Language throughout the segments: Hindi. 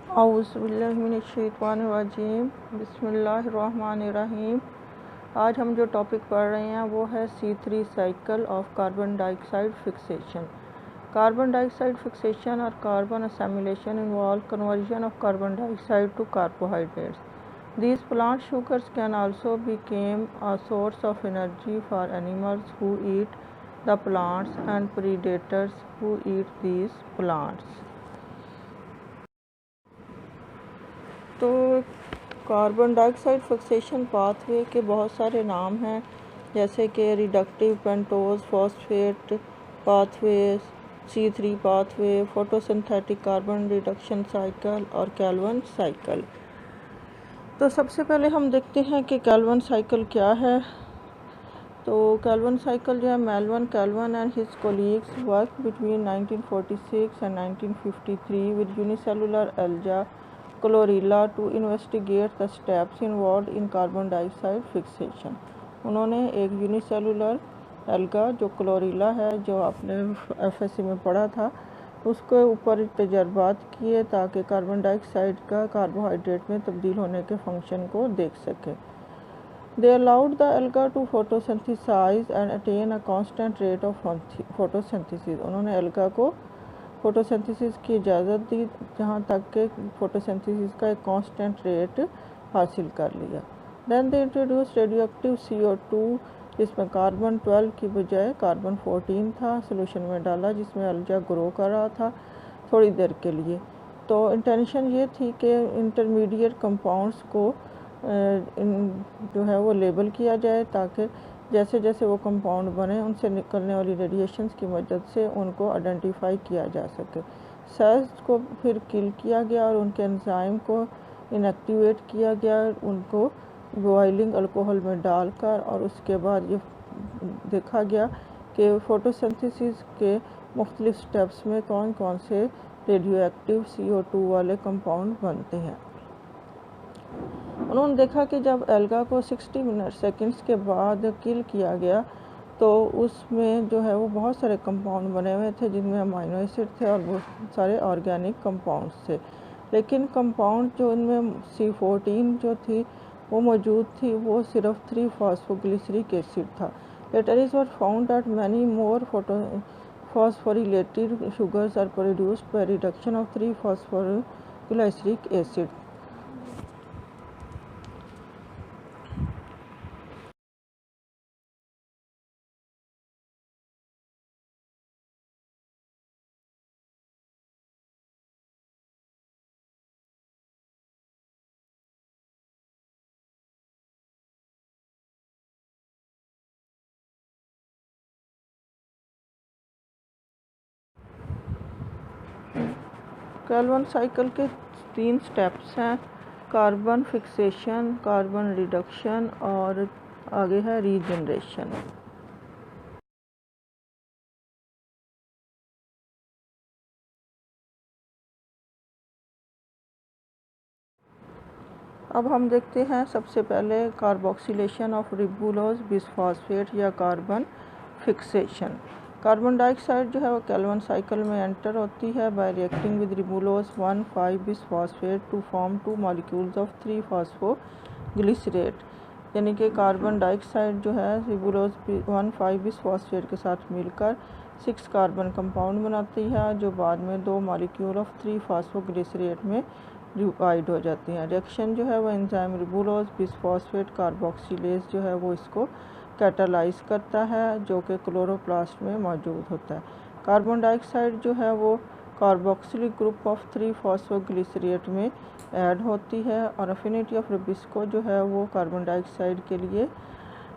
औज़ुबिल्लाहिमिनश्शैतानिर्रजीम बिस्मिल्लाहिर्रहमानिर्रहीम। आज हम जो टॉपिक पढ़ रहे हैं वो है C3 cycle of carbon dioxide fixation. Carbon dioxide fixation और carbon assimilation involve conversion of carbon dioxide to carbohydrates. These plant sugars can also become a source of energy for animals who eat the plants and predators who eat these plants. तो कार्बन डाइऑक्साइड फिक्सेशन पाथवे के बहुत सारे नाम हैं, जैसे कि reductive pentose phosphate pathway, C3 pathway, photosynthetic carbon reduction cycle और कैल्वन साइकिल। तो सबसे पहले हम देखते हैं कि कैल्वन साइकिल क्या है। तो कैल्वन साइकिल जो है, Melvin Calvin and his colleagues work between 1946 and 1953 with unicellular alga chlorella to investigate the steps involve in carbon dioxide fixation. उन्होंने एक यूनिसेलुलर एल्गा जो क्लोरीला है, जो आपने FSC में पढ़ा था, उसके ऊपर तजर्बात किए ताकि कार्बन डाइऑक्साइड का कार्बोहाइड्रेट में तब्दील होने के फंक्शन को देख सके। They allowed the alga to photosynthesize and attain a constant rate of photosynthesis. उन्होंने एल्गा को फोटोसिंथेसिस की इजाज़त दी, जहाँ तक के फोटोसिंथेसिस का एक कांस्टेंट रेट हासिल कर लिया। Then they introduce radioactive CO2, जिसमें कार्बन 12 की बजाय कार्बन 14 था, सोल्यूशन में डाला, जिसमें एल्गा ग्रो कर रहा था थोड़ी देर के लिए। तो इंटेंशन ये थी कि इंटरमीडिएट कंपाउंड्स को जो है वो लेबल किया जाए, ताकि जैसे जैसे वो कंपाउंड बने उनसे निकलने वाली रेडिएशंस की मदद से उनको आइडेंटिफाई किया जा सके। सेल्स को फिर किल किया गया और उनके एंजाइम को इनएक्टिवेट किया गया, उनको बॉइलिंग अल्कोहल में डालकर, और उसके बाद ये देखा गया कि फोटोसिंथेसिस के मुख्तलिफ स्टेप्स में कौन कौन से रेडियोएक्टिव CO2 वाले कंपाउंड बनते हैं। उन्होंने देखा कि जब एल्गा को 60 सेकंड्स के बाद किल किया गया तो उसमें जो है वो बहुत सारे कंपाउंड बने हुए थे, जिनमें अमाइनो एसिड थे और बहुत सारे ऑर्गेनिक कंपाउंड्स थे। लेकिन कंपाउंड जो इनमें C14 जो थी वो मौजूद थी, वो सिर्फ 3-फॉस्फोग्लिसरिक एसिड था। Later is were found that many more phosphorylated sugars are produced by reduction of three phosphoglyceric acid. Calvin cycle के 3 स्टेप्स हैं, कार्बन फिक्सेशन, कार्बन रिडक्शन और आगे है रीजनरेशन। अब हम देखते हैं सबसे पहले कार्बोक्सिलेशन ऑफ रिबुलोज बिसफॉस्फेट या कार्बन फिक्सेशन। कार्बन डाइऑक्साइड जो है वो कैल्वन साइकिल में एंटर होती है by reacting with ribulose one five bisphosphate to form 2 molecules of three phosphoglycerate. यानी कि कार्बन डाइऑक्साइड जो है रिबुलोज 1,5-बिसफॉस्फेट के साथ मिलकर 6 कार्बन कंपाउंड बनाती है, जो बाद में 2 मॉलिक्यूल ऑफ 3-फॉस्फोग्लिसरेट में डिवाइड हो जाती हैं। रिएक्शन जो है वो एंजाइम रिबुलोज बिसफॉस्फेट कार्बोक्सिलेज जो है वो इसको कैटालाइज करता है, जो कि क्लोरोप्लास्ट में मौजूद होता है। कार्बन डाइऑक्साइड जो है वो कार्बोक्सिलिक ग्रुप ऑफ 3-फॉस्फोग्लिसरेट में ऐड होती है, और अफिनिटी ऑफ रिबिस्को जो है वो कार्बन डाइऑक्साइड के लिए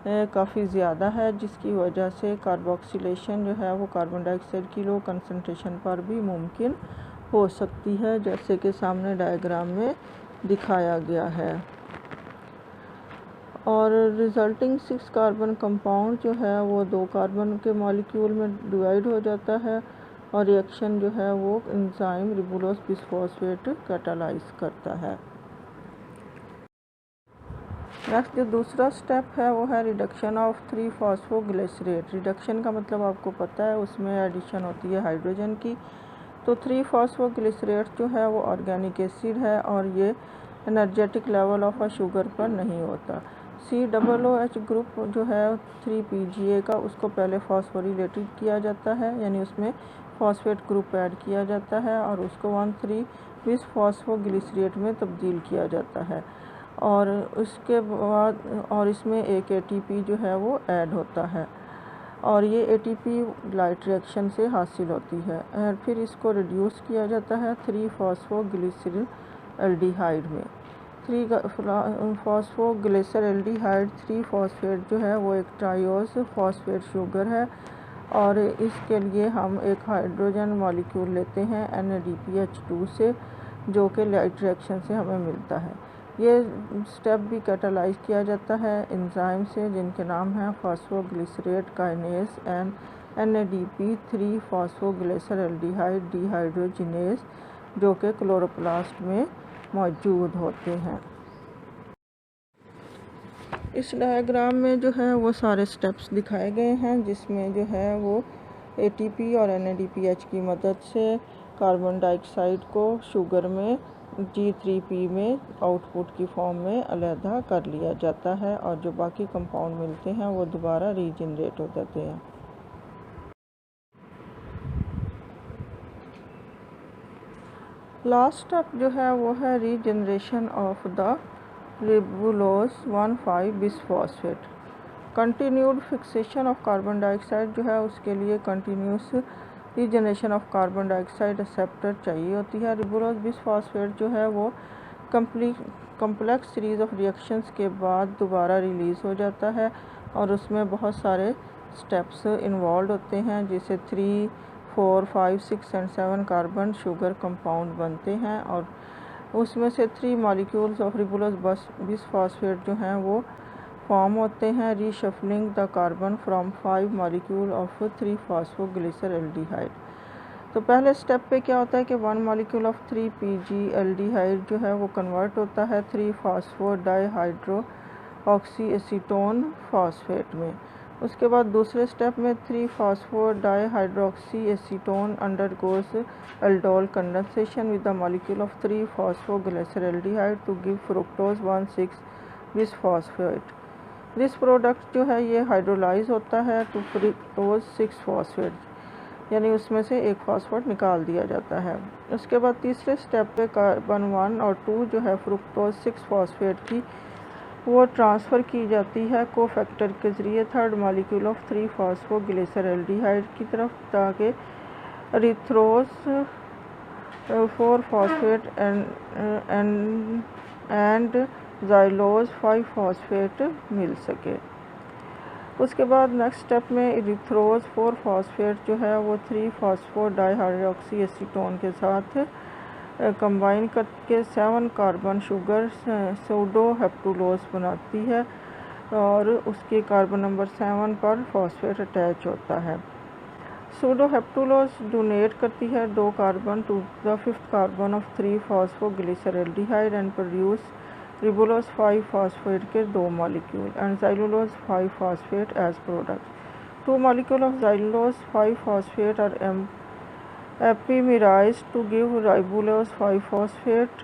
काफ़ी ज़्यादा है, जिसकी वजह से कार्बोक्सिलेशन जो है वो कार्बन डाइऑक्साइड की लो कंसनट्रेशन पर भी मुमकिन हो सकती है, जैसे कि सामने डायग्राम में दिखाया गया है। और रिजल्टिंग 6 कार्बन कंपाउंड जो है वो 2 कार्बन के मॉलिक्यूल में डिवाइड हो जाता है, और रिएक्शन जो है वो एंजाइम रिबुलोज बिसफॉस्फेट कैटालाइज करता है। नेक्स्ट जो दूसरा स्टेप है वो है रिडक्शन ऑफ 3-फॉस्फोग्लिसरेट। रिडक्शन का मतलब आपको पता है, उसमें एडिशन होती है हाइड्रोजन की। तो 3-फॉस्फोग्लिसरेट जो है वो ऑर्गेनिक एसिड है और ये energetic level of a sugar पर नहीं होता। COOH ग्रुप जो है 3PGA का, उसको पहले फॉस्फोरिलेटेड किया जाता है, यानी उसमें फॉस्फेट ग्रुप ऐड किया जाता है और उसको 1,3-बिस-फॉस्फोग्लिसरेट में तब्दील किया जाता है और उसके बाद और इसमें एक ATP जो है वो ऐड होता है और ये ATP लाइट रिएक्शन से हासिल होती है और फिर इसको रिड्यूस किया जाता है 3-फॉस्फोग्लिसरल एल्डिहाइड में। 3-फॉस्फोग्लिसरल्डिहाइड 3-फॉस्फेट जो है वो एक ट्राइओस फॉस्फेट शुगर है और इसके लिए हम एक हाइड्रोजन मॉलिक्यूल लेते हैं NADPH2 से, जो कि लाइट रिएक्शन से हमें मिलता है। ये स्टेप भी कैटालाइज किया जाता है एंजाइम से, जिनके नाम हैं फॉस्फोग्लिसरेट काइनेज एंड NADP3-फॉस्फोग्लिसरल्डिहाइड डिहाइड्रोजिनेज, जो कि क्लोरोप्लास्ट में मौजूद होते हैं। इस डायग्राम में जो है वो सारे स्टेप्स दिखाए गए हैं, जिसमें जो है वो ATP और NADPH की मदद से कार्बन डाइऑक्साइड को शुगर में G3P में आउटपुट की फॉर्म में अलहदा कर लिया जाता है और जो बाकी कंपाउंड मिलते हैं वो दोबारा रीजनरेट हो जाते हैं। लास्ट स्टेप जो है वो है regeneration of the ribulose one five bisphosphate. Continued fixation of carbon dioxide जो है उसके लिए continuous regeneration of carbon dioxide acceptor चाहिए होती है। रिबुलोज बिसफॉस्फेट जो है वो कम्प्लेक्स सीरीज़ ऑफ रिएक्शंस के बाद दोबारा रिलीज़ हो जाता है और उसमें बहुत सारे स्टेप्स इन्वॉल्व होते हैं, जैसे 3, 4, 5, 6 एंड 7 कार्बन शुगर कंपाउंड बनते हैं और उसमें से 3 मॉलिक्यूल्स ऑफ रिबुलोज बिसफॉस्फेट जो हैं वो फॉर्म होते हैं, reshuffling the carbon from 5 molecule of three phosphoglyceraldehyde. तो पहले स्टेप पे क्या होता है कि 1 मॉलिक्यूल ऑफ 3PG एल्डिहाइड जो है वो कन्वर्ट होता है 3-फॉस्फोडाइहाइड्रोक्सी एसीटोन फॉस्फेट में। उसके बाद दूसरे स्टेप में three phosphodihydroxy acetone undergoes aldol condensation with the molecule of three phosphoglyceraldehyde to give fructose one six bisphosphate. This product जो है ये हाइड्रोलाइज होता है टू फ्रुक्टोज 6-फॉस्फेट, यानी उसमें से एक फॉस्फेट निकाल दिया जाता है। उसके बाद तीसरे स्टेप पे कार्बन 1 और 2 जो है फ्रुक्टोज 6-फॉस्फेट की वो ट्रांसफ़र की जाती है कोफैक्टर के ज़रिए 3rd मॉलिक्यूल ऑफ 3-फॉस्फोग्लिसरल्डिहाइड की तरफ, ताकि एरिथ्रोज 4-फॉस्फेट एंड ज़ाइलोज 5-फॉस्फेट मिल सके। उसके बाद नेक्स्ट स्टेप में एरिथ्रोज 4-फॉस्फेट जो है वो 3-फॉस्फोडाइहाइड्रोक्सी एसीटोन के साथ कंबाइन करके 7 कार्बन शुगर सूडो हेप्टुलोज बनाती है और उसके कार्बन नंबर 7 पर फॉस्फेट अटैच होता है। सूडो हेप्टुलोज डोनेट करती है 2 carbon to the 5th carbon of three phosphoglyceraldehyde and produce ribulose five phosphate के 2 molecule and xylulose five phosphate as product. 2 molecule of xylulose five phosphate are epimerized to give ribulose five phosphate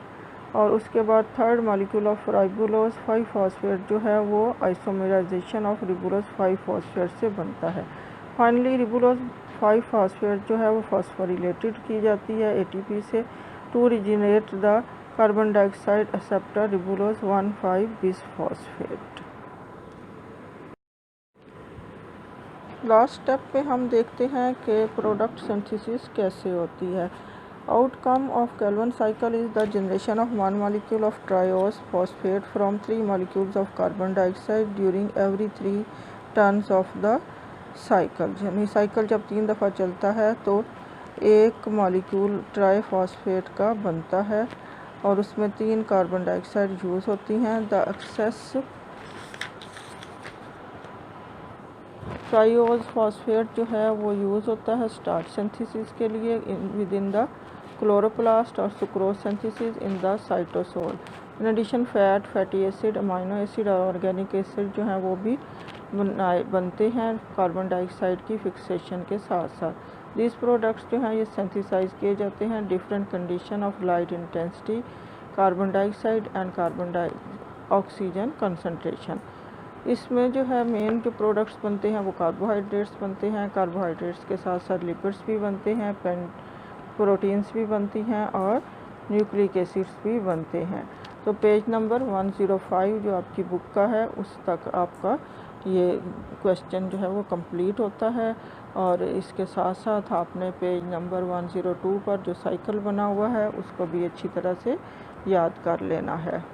और उसके बाद 3rd मॉलिक्यूल ऑफ राइबुलोज 5-फॉस्फेट जो है वो आइसोमेराइजेशन ऑफ रिबुलोज 5-फॉस्फेट से बनता है। फाइनली रिबुलोज 5-फॉस्फेट जो है वो फॉस्फोरिलेटेड की जाती है ATP से to regenerate the carbon dioxide acceptor ribulose one five bisphosphate. Last step पे हम देखते हैं कि प्रोडक्ट सिंथेसिस कैसे होती है। Outcome of Calvin cycle is the generation of 1 molecule of triose phosphate from 3 molecules of carbon dioxide during every 3 turns of the cycle. यानी साइकिल जब 3 दफ़ा चलता है तो एक मॉलिक्यूल ट्राईफॉस्फेट का बनता है और उसमें 3 कार्बन डाइऑक्साइड यूज़ होती हैं। द एक्सेस ट्राइओस फॉस्फेट जो है वो यूज़ होता है स्टार्च सिंथेसिस के लिए विद इन द क्लोरोप्लास्ट और sucrose synthesis in the cytosol. In addition fatty acid, amino acid और ऑर्गेनिक एसिड जो हैं वो भी बनते हैं कार्बन डाइऑक्साइड की फिक्सेशन के साथ साथ। दिस प्रोडक्ट्स जो हैं ये सिंथेसाइज किए जाते हैं different condition of light intensity, carbon dioxide and oxygen concentration. इसमें जो है मेन जो प्रोडक्ट्स बनते हैं वो कार्बोहाइड्रेट्स बनते हैं। कार्बोहाइड्रेट्स के साथ साथ लिपिड्स भी बनते हैं, प्रोटीन्स भी बनती हैं और न्यूक्लिक एसिड्स भी बनते हैं। तो पेज नंबर 105 जो आपकी बुक का है उस तक आपका ये क्वेश्चन जो है वो कंप्लीट होता है। और इसके साथ साथ आपने पेज नंबर 102 पर जो साइकिल बना हुआ है उसको भी अच्छी तरह से याद कर लेना है।